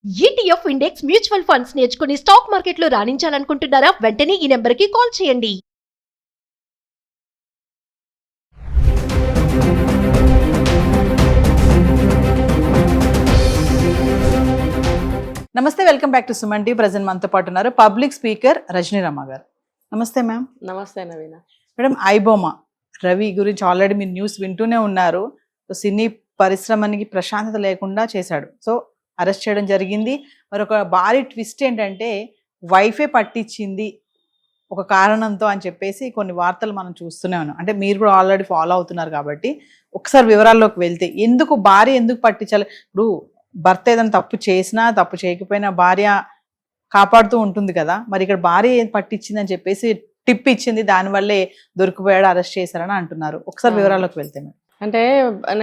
ETF index mutual funds నేర్చుకుని stock మార్కెట్లో రాణించాలనుకుంటున్నారా? వెంటనే ఈ నెంబర్కి కాల్ చేయండి. నమస్తే, welcome back to Suman TV. Present మనతో పాటు ఉన్నారు పబ్లిక్ స్పీకర్ రజనీ రమ గారు. నమస్తే మ్యామ్. నమస్తే నవీన. మేడం, ఐబొమ్మ రవి గురించి ఆల్రెడీ మీరు న్యూస్ వింటూనే ఉన్నారు. సో సినీ పరిశ్రమకి ప్రశాంతత లేకుండా చేశాడు. సో అరెస్ట్ చేయడం జరిగింది. మరి ఒక భారీ ట్విస్ట్ ఏంటంటే వైఫే పట్టించింది ఒక కారణంతో అని చెప్పేసి కొన్ని వార్తలు మనం చూస్తూనే ఉన్నాం. అంటే మీరు కూడా ఆల్రెడీ ఫాలో అవుతున్నారు కాబట్టి ఒకసారి వివరాల్లోకి వెళ్తే భార్య ఎందుకు పట్టించాలి? ఇప్పుడు భర్త ఏదైనా తప్పు చేసినా తప్పు చేయకపోయినా భార్య కాపాడుతూ ఉంటుంది కదా. మరి ఇక్కడ భార్య ఏం పట్టించింది అని చెప్పేసి టిప్ ఇచ్చింది, దానివల్లే దొరికిపోయాడు, అరెస్ట్ చేశారని అంటున్నారు. ఒకసారి వివరాల్లోకి వెళ్తే మేడం. అంటే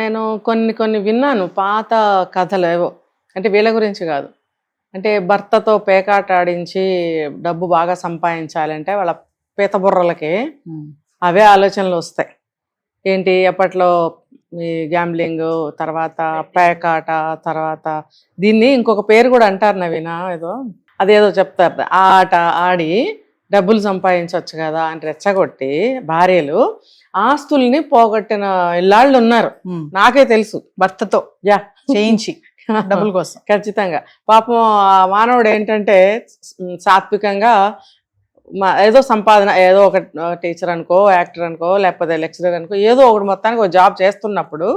నేను కొన్ని విన్నాను పాత కథలు ఏవో, అంటే వీళ్ళ గురించి కాదు, అంటే భర్తతో పేకాట ఆడించి డబ్బు బాగా సంపాదించాలంటే వాళ్ళ పీత బుర్రలకి అవే ఆలోచనలు వస్తాయి. ఏంటి అప్పట్లో ఈ గ్యాంబ్లింగ్, తర్వాత పేకాట, తర్వాత దీన్ని ఇంకొక పేరు కూడా అంటారు నవీన, అదేదో చెప్తారు, ఆ ఆట ఆడి డబ్బులు సంపాదించవచ్చు కదా అని రెచ్చగొట్టి భార్యలు ఆస్తుల్ని పోగొట్టిన ఇల్లాళ్ళు ఉన్నారు. నాకే తెలుసు, భర్తతో చేయించి డబ్బుల కోసం. ఖచ్చితంగా పాపం మానవుడు ఏంటంటే సాత్వికంగా ఏదో సంపాదన, ఏదో ఒక టీచర్ అనుకో, యాక్టర్ అనుకో, లేకపోతే లెక్చరర్ అనుకో, ఏదో ఒకటి మొత్తానికి ఒక జాబ్ చేస్తున్నప్పుడు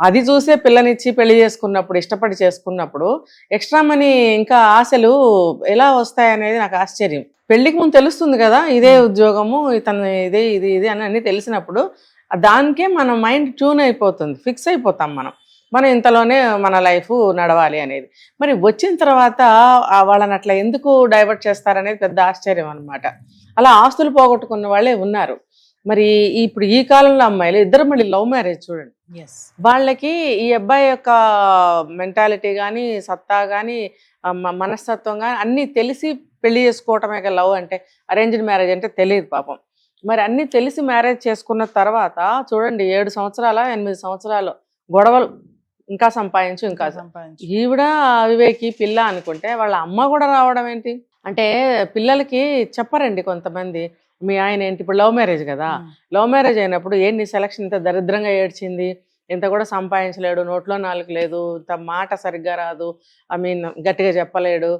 అది చూసే పిల్లనిచ్చి పెళ్లి చేసుకున్నప్పుడు, ఇష్టపడి చేసుకున్నప్పుడు ఎక్స్ట్రా మనీ ఇంకా ఆశలు ఎలా వస్తాయనేది నాకు ఆశ్చర్యం. పెళ్లికి ముందు తెలుస్తుంది కదా ఇదే ఉద్యోగము, ఇతను ఇదే ఇది ఇది అని అన్నీ తెలిసినప్పుడు దానికే మన మైండ్ ట్యూన్ అయిపోతుంది, ఫిక్స్ అయిపోతాం మనం ఇంతలోనే మన లైఫ్ నడవాలి అనేది. మరి వచ్చిన తర్వాత వాళ్ళని అట్లా ఎందుకు డైవర్ట్ చేస్తారనేది పెద్ద ఆశ్చర్యం అనమాట. అలా ఆస్తులు పోగొట్టుకున్న వాళ్ళే ఉన్నారు. మరి ఇప్పుడు ఈ కాలంలో అమ్మాయిలు ఇద్దరు మళ్ళీ లవ్ మ్యారేజ్ చూడండి. వాళ్ళకి ఈ అబ్బాయి యొక్క మెంటాలిటీ కానీ, సత్తా కానీ, మనస్తత్వం కానీ అన్నీ తెలిసి పెళ్లి చేసుకోవటమే కదా లవ్ అంటే. అరేంజ్డ్ మ్యారేజ్ అంటే తెలియదు పాపం. మరి అన్నీ తెలిసి మ్యారేజ్ చేసుకున్న తర్వాత చూడండి 7 సంవత్సరాల 8 సంవత్సరాలు గొడవలు, ఇంకా సంపాదించు, ఇంకా సంపాదించు. ఈవిడ అవివేకి పిల్ల అనుకుంటే వాళ్ళ అమ్మ కూడా రావడం ఏంటి అంటే, పిల్లలకి చెప్పరండి కొంతమంది, మీ ఆయన ఏంటి, ఇప్పుడు లవ్ మ్యారేజ్ కదా, లవ్ మ్యారేజ్ అయినప్పుడు ఏంటి సెలక్షన్ ఇంత దరిద్రంగా ఏడ్చింది, ఇంత కూడా సంపాదించలేడు, నోట్లో నాలుగు లేదు, ఇంత మాట సరిగ్గా రాదు, గట్టిగా చెప్పలేడు,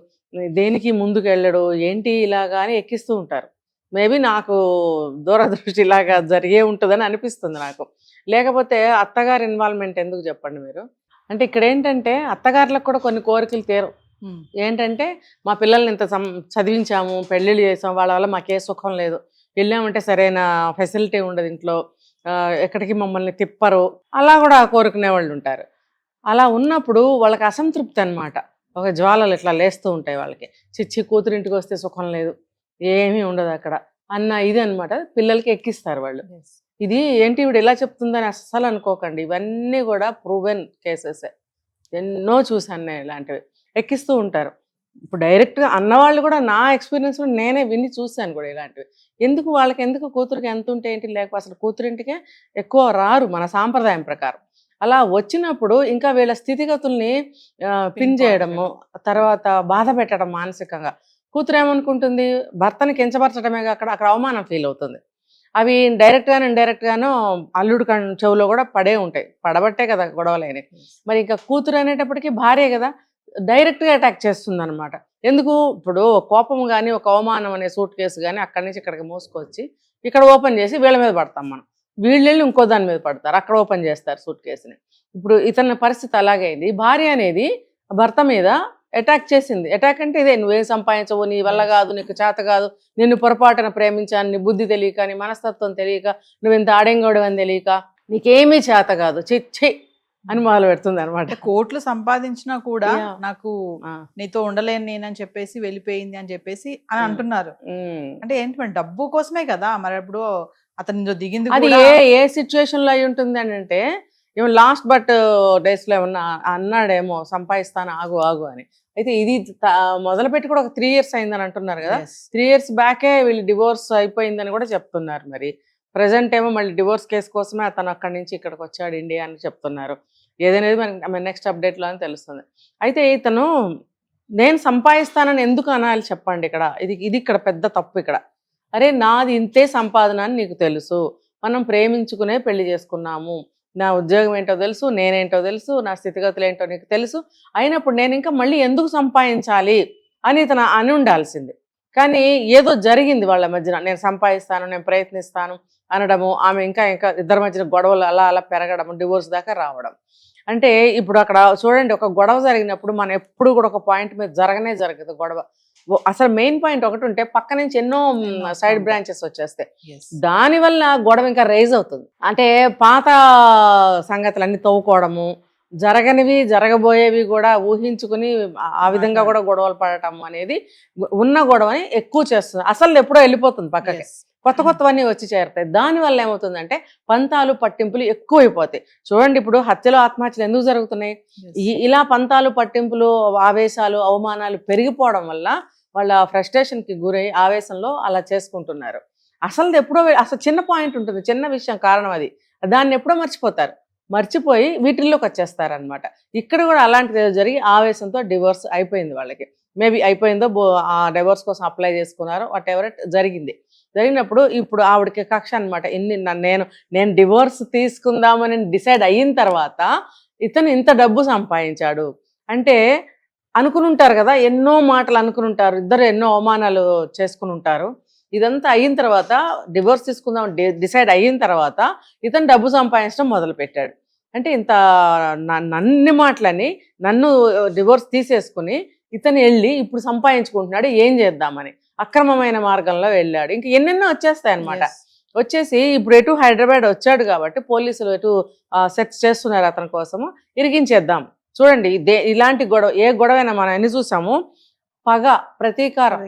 దేనికి ముందుకు వెళ్ళడు, ఏంటి ఇలాగా అని ఎక్కిస్తూ ఉంటారు. మేబీ నాకు దూరదృష్టి ఇలాగా జరిగే ఉంటుందని అనిపిస్తుంది నాకు. లేకపోతే అత్తగారి ఇన్వాల్వ్మెంట్ ఎందుకు చెప్పండి మీరు. అంటే ఇక్కడ ఏంటంటే అత్తగారులకు కూడా కొన్ని కోరికలు తీరు. ఏంటంటే మా పిల్లల్ని ఇంత చదివించాము, పెళ్ళిళ్ళు చేసాము, వాళ్ళ వల్ల మాకే సుఖం లేదు, వెళ్ళామంటే సరైన ఫెసిలిటీ ఉండదు ఇంట్లో, ఎక్కడికి మమ్మల్ని తిప్పరు, అలా కూడా కోరుకునే వాళ్ళు ఉంటారు. అలా ఉన్నప్పుడు వాళ్ళకి అసంతృప్తి అనమాట, ఒక జ్వాలలు ఇట్లా లేస్తూ ఉంటాయి వాళ్ళకి. చిచ్చి కూతురింటికి వస్తే సుఖం లేదు, ఏమీ ఉండదు అక్కడ అన్న ఇది అనమాట పిల్లలకి ఎక్కిస్తారు వాళ్ళు. ఇది ఏంటి ఇప్పుడు ఎలా చెప్తుందని అస్సలు అనుకోకండి, ఇవన్నీ కూడా ప్రూవెన్ కేసెస్, ఎన్నో చూసాను నేను ఇలాంటివి, ఎక్కిస్తూ ఉంటారు. ఇప్పుడు డైరెక్ట్గా అన్నవాళ్ళు కూడా నా ఎక్స్పీరియన్స్ నేనే విని చూశాను కూడా ఇలాంటివి. ఎందుకు కూతురికి ఎంత ఉంటే ఏంటి, లేకపోతే అసలు కూతురింటికే ఎక్కువ రారు మన సాంప్రదాయం ప్రకారం. అలా వచ్చినప్పుడు ఇంకా వీళ్ళ స్థితిగతుల్ని పిన్ చేయడము, తర్వాత బాధ పెట్టడం మానసికంగా. కూతురు ఏమనుకుంటుంది, భర్తని కించపరచడమే అక్కడ అవమానం ఫీల్ అవుతుంది. అవి డైరెక్ట్గాను ఇండైరెక్ట్గాను అల్లుడు చెవులో కూడా పడే ఉంటాయి, పడబట్టే కదా గొడవలైన. మరి ఇంకా కూతురు అనేటప్పటికీ భార్య కదా, డైరెక్ట్గా అటాక్ చేస్తుంది అనమాట. ఎందుకు, ఇప్పుడు కోపం కానీ ఒక అవమానం అనే సూట్ కేసు కానీ అక్కడి నుంచి ఇక్కడికి మోసుకొచ్చి ఇక్కడ ఓపెన్ చేసి వీళ్ళ మీద పడతాం మనం, వీళ్ళు వెళ్ళి ఇంకో దాని మీద పడతారు, అక్కడ ఓపెన్ చేస్తారు సూట్ కేసుని. ఇప్పుడు ఇతని పరిస్థితి అలాగే అయింది. భార్య అనేది భర్త మీద అటాక్ చేసింది. అటాక్ అంటే ఇదే, నువ్వేం సంపాదించవు, నీ వల్ల కాదు, నీకు చేత కాదు, నిన్ను పొరపాటున ప్రేమించాను, నీ బుద్ధి తెలియక, నీ మనస్తత్వం తెలియక, నువ్వు ఇంత ఆడెంగోడు అని తెలియక, నీకేమీ చేత కాదు, చిచ్చి అని మొదలు పెడుతుంది అనమాట. కోట్లు సంపాదించినా కూడా నాకు నీతో ఉండలేను నేనని చెప్పేసి వెళ్ళిపోయింది అని చెప్పేసి అని అంటున్నారు. అంటే ఏంటి మరి డబ్బు కోసమే కదా. మరి ఇప్పుడు అతను దిగింది అది ఏ సిచ్యువేషన్ లో అయి ఉంటుంది అని అంటే, ఏమో లాస్ట్ డేస్ లో ఏమన్నా అన్నాడేమో సంపాదిస్తాను ఆగు అని. అయితే ఇది మొదలుపెట్టి కూడా ఒక 3 years అయిందని అంటున్నారు కదా. 3 years బ్యాకే వీళ్ళు డివోర్స్ అయిపోయిందని కూడా చెప్తున్నారు. మరి ప్రజెంట్ ఏమో మళ్ళీ డివోర్స్ కేసు కోసమే అతను అక్కడి నుంచి ఇక్కడికి వచ్చాడు ఇండియా అని చెప్తున్నారు. ఏదనేది మనకి నెక్స్ట్ అప్డేట్లో అని తెలుస్తుంది. అయితే ఇతను నేను సంపాదిస్తానని ఎందుకు అనాలి చెప్పండి ఇక్కడ. ఇది ఇక్కడ పెద్ద తప్పు ఇక్కడ. అరే నాది ఇంతే సంపాదన అని నీకు తెలుసు, మనం ప్రేమించుకునే పెళ్లి చేసుకున్నాము, నా ఉద్యోగం ఏంటో తెలుసు, నేనేంటో తెలుసు, నా స్థితిగతులు ఏంటో నీకు తెలుసు, అయినప్పుడు నేను ఇంకా మళ్ళీ ఎందుకు సంపాదించాలి అని ఇతను అని ఉండాల్సింది. కానీ ఏదో జరిగింది వాళ్ళ మధ్యన, నేను సంపాదిస్తాను, నేను ప్రయత్నిస్తాను అనడము, ఆమె ఇంకా ఇంకా ఇద్దరి మధ్యన గొడవలు అలా అలా పెరగడం, డివోర్స్ దాకా రావడం. అంటే ఇప్పుడు అక్కడ చూడండి, ఒక గొడవ జరిగినప్పుడు మనం ఎప్పుడు కూడా ఒక పాయింట్ మీద జరగదు గొడవ. అసలు మెయిన్ పాయింట్ ఒకటి ఉంటే పక్క నుంచి ఎన్నో సైడ్ బ్రాంచెస్ వచ్చేస్తాయి. దానివల్ల గొడవ ఇంకా రైజ్ అవుతుంది. అంటే పాత సంగతులన్నీ తవ్వుకోవడము, జరగనివి జరగబోయేవి కూడా ఊహించుకుని ఆ విధంగా కూడా గొడవలు పడటం అనేది ఉన్న గొడవని ఎక్కువ చేస్తుంది. అసలు ఎప్పుడో వెళ్ళిపోతుంది పక్కకి, కొత్త కొత్తవన్నీ వచ్చి చేరుతాయి. దానివల్ల ఏమవుతుందంటే పంతాలు పట్టింపులు ఎక్కువైపోతాయి. చూడండి ఇప్పుడు హత్యలు ఆత్మహత్యలు ఎందుకు జరుగుతున్నాయి? ఇలా పంతాలు పట్టింపులు, ఆవేశాలు, అవమానాలు పెరిగిపోవడం వల్ల వాళ్ళ ఫ్రస్ట్రేషన్కి గురై ఆవేశంలో అలా చేసుకుంటున్నారు. అసలు ఎప్పుడో అసలు చిన్న పాయింట్ ఉంటుంది, చిన్న విషయం కారణం అది, దాన్ని ఎప్పుడో మర్చిపోతారు. మర్చిపోయి వీటిల్లోకి వచ్చేస్తారనమాట. ఇక్కడ కూడా అలాంటిది జరిగి ఆవేశంతో డివోర్స్ అయిపోయింది వాళ్ళకి. మేబీ అయిపోయిందో, ఆ డివోర్స్ కోసం అప్లై చేసుకున్నారో, వాట్ ఎవర్ జరిగినప్పుడు ఇప్పుడు ఆవిడకి కక్ష అనమాట. నేను డివోర్స్ తీసుకుందామని డిసైడ్ అయిన తర్వాత ఇతను ఇంత డబ్బు సంపాదించాడు అంటే అనుకుని ఉంటారు కదా, ఎన్నో మాటలు అనుకుని ఉంటారు, ఇద్దరు ఎన్నో అవమానాలు చేసుకుని ఉంటారు. ఇదంతా అయిన తర్వాత, డివోర్స్ తీసుకుందాం డిసైడ్ అయిన తర్వాత ఇతను డబ్బు సంపాదించడం మొదలుపెట్టాడు. అంటే ఇంత నన్ని మాటలని, నన్ను డివోర్స్ తీసేసుకుని ఇతను వెళ్ళి ఇప్పుడు సంపాదించుకుంటున్నాడు, ఏం చేద్దామని అక్రమమైన మార్గంలో వెళ్ళాడు. ఇంక ఎన్నెన్నో వచ్చేస్తాయి అనమాట. వచ్చేసి ఇప్పుడు ఎటు హైదరాబాద్ వచ్చాడు కాబట్టి పోలీసులు ఎటు సెర్చ్ చేస్తున్నారు అతని కోసము, ఇరిగించేద్దాం. చూడండి ఇలాంటి గొడవ, ఏ గొడవైనా మనం ఎన్ని చూసాము, పగ, ప్రతీకారం,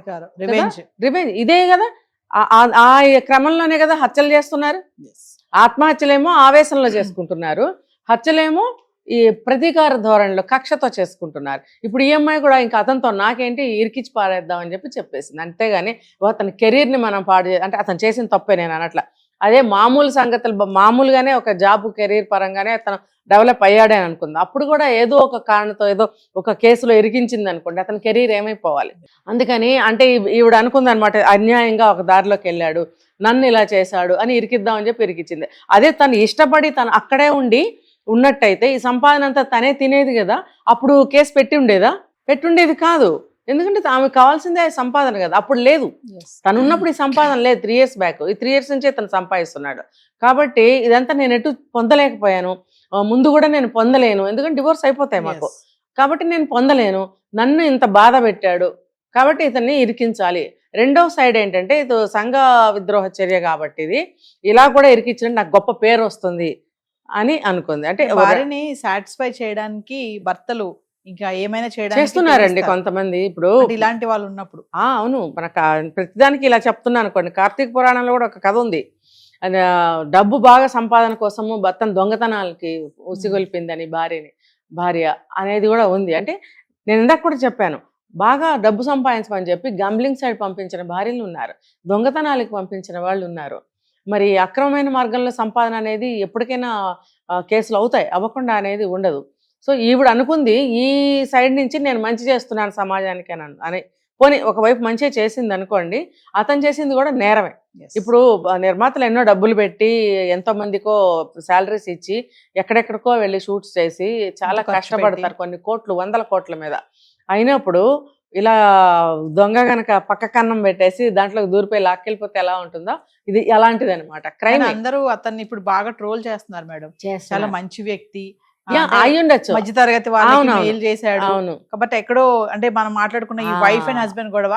రివెంజ్, ఇదే కదా. ఆ క్రమంలోనే కదా హత్యలు చేస్తున్నారు. ఆత్మహత్యలేమో ఆవేశంలో చేసుకుంటున్నారు, హత్యలేమో ఈ ప్రతీకార ధోరణిలో కక్షతో చేసుకుంటున్నారు. ఇప్పుడు ఈ అమ్మాయి కూడా ఇంకా అతనితో నాకేంటి ఇరికిచ్చి పారేద్దామని చెప్పేసింది. అంతేగాని అతని కెరీర్ని మనం అంటే అతను చేసిన తప్పే నేను అనట్లా. అదే మామూలు సంగతులు, మామూలుగానే ఒక జాబ్ కెరీర్ పరంగానే అతను డెవలప్ అయ్యాడే అనుకుంది. అప్పుడు కూడా ఏదో ఒక కారణంతో ఏదో ఒక కేసులో ఇరికించింది అనుకోండి, అతని కెరీర్ ఏమైపోవాలి. అందుకని అంటే ఈవిడ అనుకుంది అనమాట, అన్యాయంగా ఒక దారిలోకి వెళ్ళాడు, నన్ను ఇలా చేశాడు అని ఇరికిద్దామని చెప్పి ఇరికిచ్చింది. అదే తను ఇష్టపడి తను అక్కడే ఉన్నట్టయితే ఈ సంపాదన అంతా తనే తినేది కదా, అప్పుడు కేసు పెట్టుండేది కాదు. ఎందుకంటే ఆమెకు కావాల్సిందే సంపాదన కదా, అప్పుడు లేదు. తను ఉన్నప్పుడు ఈ సంపాదన లేదు. 3 years బ్యాక్, ఈ 3 years నుంచే తను సంపాదిస్తున్నాడు. కాబట్టి ఇదంతా నేను ఎటు పొందలేకపోయాను, ముందు కూడా నేను పొందలేను, ఎందుకంటే డివోర్స్ అయిపోతాయి మాకు, కాబట్టి నేను పొందలేను, నన్ను ఇంత బాధ పెట్టాడు కాబట్టి ఇతన్ని ఇరికించాలి. రెండో సైడ్ ఏంటంటే ఇది సంఘ విద్రోహ చర్య కాబట్టి ఇది ఇలా కూడా ఇరికించడం నాకు గొప్ప పేరు వస్తుంది అని అనుకుంది. అంటే వారిని సాటిస్ఫై చేయడానికి భర్తలు ఇంకా ఏమైనా చేస్తున్నారండి కొంతమంది. ఇప్పుడు ఇలాంటి వాళ్ళు ఉన్నప్పుడు అవును, మనకు ప్రతిదానికి ఇలా చెప్తున్నాను అనుకోండి. కార్తీక పురాణంలో కూడా ఒక కథ ఉంది, డబ్బు బాగా సంపాదన కోసము భర్తను దొంగతనాలకి ఉసిగొల్పిందని భార్య అనేది కూడా ఉంది. అంటే నేను ఇందాక కూడా చెప్పాను, బాగా డబ్బు సంపాదించమని చెప్పి గంబ్లింగ్ సైడ్ పంపించిన భార్యలు ఉన్నారు, దొంగతనాలకు పంపించిన వాళ్ళు ఉన్నారు. మరి అక్రమమైన మార్గంలో సంపాదన అనేది ఎప్పటికైనా కేసులు అవుతాయి, అవ్వకుండా అనేది ఉండదు. సో ఈవిడ అనుకుంది ఈ సైడ్ నుంచి నేను మంచి చేస్తున్నాను సమాజానికి అని. పోనీ ఒకవైపు మంచిగా చేసింది అనుకోండి, అతను చేసింది కూడా నేరమే. ఇప్పుడు నిర్మాతలు ఎన్నో డబ్బులు పెట్టి ఎంతో మందికో శాలరీస్ ఇచ్చి ఎక్కడెక్కడికో వెళ్ళి షూట్స్ చేసి చాలా కష్టపడతారు, కొన్ని కోట్లు, 100 కోట్ల మీద. అయినప్పుడు ఇలా దొంగ గనక పక్క కన్నం పెట్టేసి దాంట్లోకి దూరిపోయి లాక్కెళ్ళిపోతే ఎలా ఉంటుందో, ఇది అలాంటిది అనమాట. క్రైమ్. అందరూ అతన్ని ఇప్పుడు బాగా ట్రోల్ చేస్తున్నారు మేడం, చాలా మంచి వ్యక్తి అయి ఉండొచ్చు, మధ్య తరగతి వాళ్ళకి మెయిల్ చేశాడు. అవును, కాబట్టి ఎక్కడో అంటే మనం మాట్లాడుకున్న ఈ వైఫ్ అండ్ హస్బెండ్ గొడవ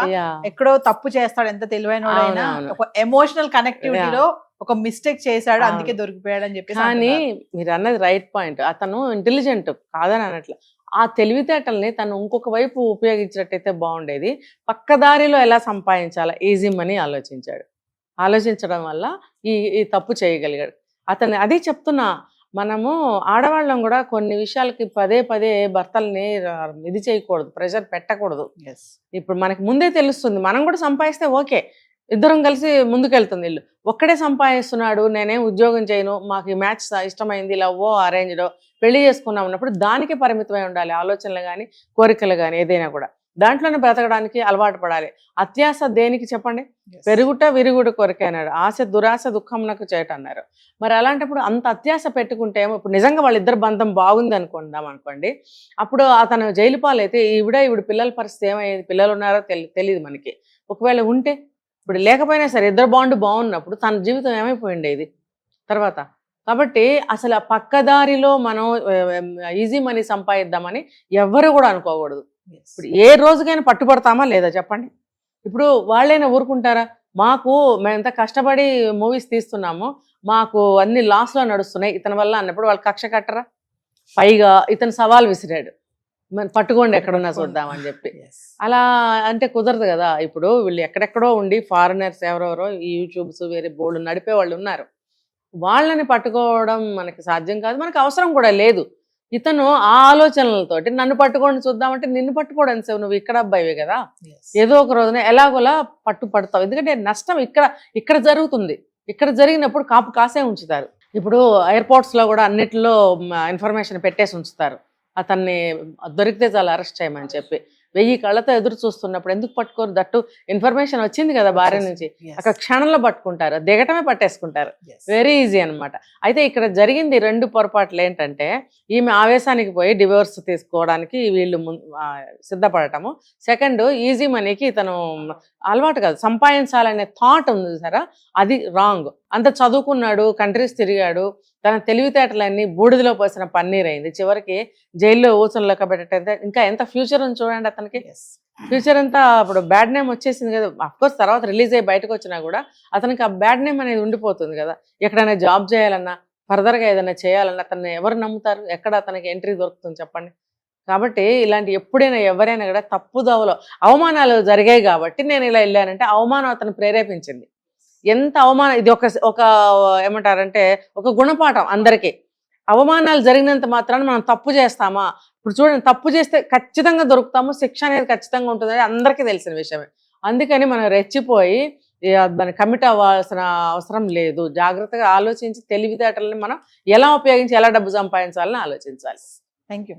ఎక్కడో తప్పు చేస్తాడు, ఎంత తెలివైనోడైనా ఒక ఎమోషనల్ కనెక్టివిటీలో ఒక మిస్టేక్ చేశాడు, అందుకే దొరికిపోయాడు అని చెప్పి. కానీ మీరు అన్నది రైట్ పాయింట్, అతను ఇంటెలిజెంట్ కాదని అనట్ల, ఆ తెలివితేటల్ని తను ఇంకొక వైపు ఉపయోగించినట్టయితే బాగుండేది. పక్కదారిలో ఎలా సంపాదించాలా, ఈజీ మనీ ఆలోచించడం వల్ల ఈ తప్పు చేయగలిగాడు అతన్ని. అదే చెప్తున్నా, మనము ఆడవాళ్ళం కూడా కొన్ని విషయాలకి పదే భర్తల్ని ఇది చేయకూడదు, ప్రెషర్ పెట్టకూడదు. ఇప్పుడు మనకి ముందే తెలుస్తుంది, మనం కూడా సంపాదిస్తే ఓకే, ఇద్దరం కలిసి ముందుకెళ్తుంది. ఇల్లు ఒక్కడే సంపాదిస్తున్నాడు, నేనేం ఉద్యోగం చేయను, మాకు ఈ మ్యాచ్ ఇష్టమైంది, లవ్వో అరేంజ్డో పెళ్లి చేసుకున్నాం అన్నప్పుడు దానికి పరిమితమై ఉండాలి ఆలోచనలు కానీ కోరికలు కానీ ఏదైనా కూడా. దాంట్లోనే బ్రతకడానికి అలవాటు పడాలి. అత్యాశ దేనికి చెప్పండి? పెరుగుట విరుగుడు కొరకే అన్నాడు. ఆశ దురాశ దుఃఖంనకు చేట అన్నారు. మరి అలాంటప్పుడు అంత అత్యాశ పెట్టుకుంటే ఇప్పుడు నిజంగా వాళ్ళిద్దరు బంధం బాగుంది అనుకోండి, అప్పుడు అతను జైలు పాలైతే ఈవిడ పిల్లల పరిస్థితి ఏమయ్యేది? పిల్లలు ఉన్నారో తెలియదు మనకి. ఒకవేళ ఉంటే, ఇప్పుడు లేకపోయినా సరే ఇద్దరు బాండ్ బాగున్నప్పుడు తన జీవితం ఏమైపోయిండేది తర్వాత? కాబట్టి అసలు ఆ పక్కదారిలో మనం ఈజీ మనీ సంపాదిద్దామని ఎవరు కూడా అనుకోకూడదు. ఇప్పుడు ఏ రోజుకైనా పట్టుబడతామా లేదా చెప్పండి? ఇప్పుడు వాళ్ళైనా ఊరుకుంటారా? మేము ఎంత కష్టపడి మూవీస్ తీస్తున్నాము, మాకు అన్ని లాస్లో నడుస్తున్నాయి ఇతని వల్ల అన్నప్పుడు వాళ్ళు కక్ష కట్టరా? పైగా ఇతను సవాల్ విసిరాడు, పట్టుకోండి ఎక్కడున్నా చూద్దామని చెప్పి. అలా అంటే కుదరదు కదా. ఇప్పుడు వీళ్ళు ఎక్కడెక్కడో ఉండి ఫారినర్స్ ఎవరెవరో ఈ యూట్యూబ్స్ వేరే బోర్డు నడిపే వాళ్ళు ఉన్నారు, వాళ్ళని పట్టుకోవడం మనకి సాధ్యం కాదు, మనకు అవసరం కూడా లేదు. ఇతను ఆ ఆలోచనలతోటి నన్ను పట్టుకోండి చూద్దామంటే నిన్ను పట్టుకోవడం సేవు, నువ్వు ఇక్కడ అబ్బాయివే కదా, ఏదో ఒక రోజున ఎలాగోలా పడతావు. ఎందుకంటే నష్టం ఇక్కడ జరుగుతుంది. ఇక్కడ జరిగినప్పుడు కాపు కాసే ఉంచుతారు. ఇప్పుడు ఎయిర్పోర్ట్స్లో కూడా అన్నిటిలో ఇన్ఫర్మేషన్ పెట్టేసి ఉంచుతారు, అతన్ని దొరికితే చాలా అరెస్ట్ చేయమని చెప్పి. 1000 కళ్ళతో ఎదురు చూస్తున్నప్పుడు ఎందుకు పట్టుకోరు? దట్టు ఇన్ఫర్మేషన్ వచ్చింది కదా భార్య నుంచి, అక్కడ క్షణంలో పట్టుకుంటారు, దిగటమే పట్టేసుకుంటారు. వెరీ ఈజీ అనమాట. అయితే ఇక్కడ జరిగింది 2 పొరపాట్లు ఏంటంటే, ఈమె ఆవేశానికి పోయి డివోర్స్ తీసుకోవడానికి వీళ్ళు సిద్ధపడటము. సెకండ్, ఈజీ మనీకి ఇతను అలవాటు కాదు, సంపాదించాలనే థాట్ ఉంది సరే, అది రాంగ్. అంత చదువుకున్నాడు, కంట్రీస్ తిరిగాడు, తన తెలివితేటలన్నీ బూడిదలో పోసిన పన్నీర్ అయింది. చివరికి జైల్లో ఊచనలోకి పెట్టేటైతే ఇంకా ఎంత ఫ్యూచర్ ఉంది చూడండి అతనికి. ఫ్యూచర్ అంతా ఇప్పుడు బ్యాడ్ నేమ్ వచ్చేసింది కదా. అఫ్కోర్స్ తర్వాత రిలీజ్ అయ్యి బయటకు వచ్చినా కూడా అతనికి ఆ బ్యాడ్ నేమ్ అనేది ఉండిపోతుంది కదా. ఎక్కడైనా జాబ్ చేయాలన్నా, ఫర్దర్గా ఏదైనా చేయాలన్నా అతన్ని ఎవరు నమ్ముతారు? ఎక్కడ అతనికి ఎంట్రీ దొరుకుతుంది చెప్పండి? కాబట్టి ఇలాంటి ఎప్పుడైనా ఎవరైనా కూడా తప్పుదోవలో అవమానాలు జరిగాయి కాబట్టి నేను ఇలా వెళ్ళానంటే అవమానం అతను ప్రేరేపించింది. ఎంత అవమానం ఇది ఒక ఏమంటారంటే ఒక గుణపాఠం అందరికీ. అవమానాలు జరిగినంత మాత్రాన మనం తప్పు చేస్తామా? ఇప్పుడు చూడండి, తప్పు చేస్తే ఖచ్చితంగా దొరుకుతాము, శిక్ష అనేది ఖచ్చితంగా ఉంటుంది, అందరికీ తెలిసిన విషయమే. అందుకని మనం రెచ్చిపోయి దాన్ని కమిట్ అవ్వాల్సిన అవసరం లేదు. జాగ్రత్తగా ఆలోచించి తెలివితేటలని మనం ఎలా ఉపయోగించి ఎలా డబ్బు సంపాదించాలని ఆలోచించాలి. Thank you.